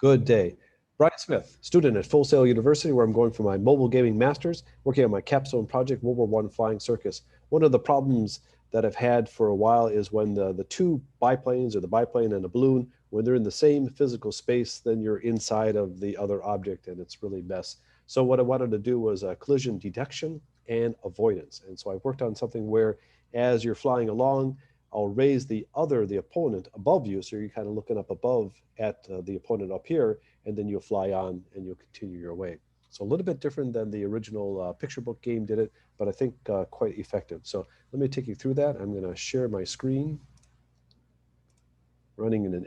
Good day. Brian Smith, student at Full Sail University, where I'm going for my mobile gaming master's, working on my capstone project, World War I Flying Circus. One of the problems that I've had for a while is when the two biplanes, or the biplane and the balloon, when they're in the same physical space, then you're inside of the other object and it's really mess. So what I wanted to do was collision detection and avoidance. And so I worked on something where as you're flying along, I'll raise the opponent above you. So you're kind of looking up above at the opponent up here, and then you'll fly on and you'll continue your way. So a little bit different than the original picture book game did it, but I think quite effective. So let me take you through that. I'm going to share my screen, running in an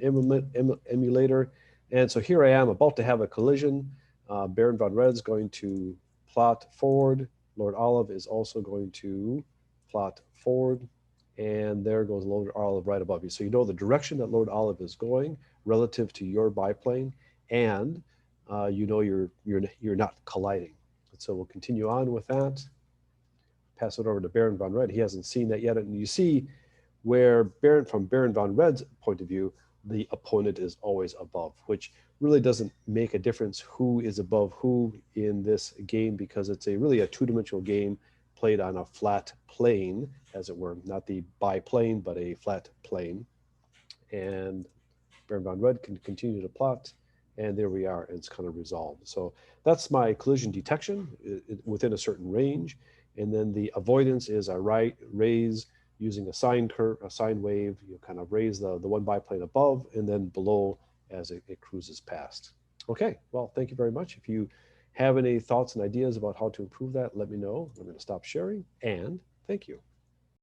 emulator. And so here I am about to have a collision. Baron von Red's going to plot forward. Lord Olive is also going to plot forward. And there goes Lord Olive right above you. So you know the direction that Lord Olive is going relative to your biplane, and you know you're not colliding. And so we'll continue on with that. Pass it over to Baron von Red. He hasn't seen that yet. And you see where from Baron von Red's point of view, the opponent is always above, which really doesn't make a difference who is above who in this game, because it's really a two-dimensional game played on a flat plane, as it were, not the biplane, but a flat plane. And Baron von Red can continue to plot, and there we are, and it's kind of resolved. So that's my collision detection within a certain range. And then the avoidance is I raise using a sine wave. You kind of raise the one biplane above and then below as it cruises past. Okay, well, thank you very much. If you have any thoughts and ideas about how to improve that, let me know. I'm going to stop sharing, and thank you.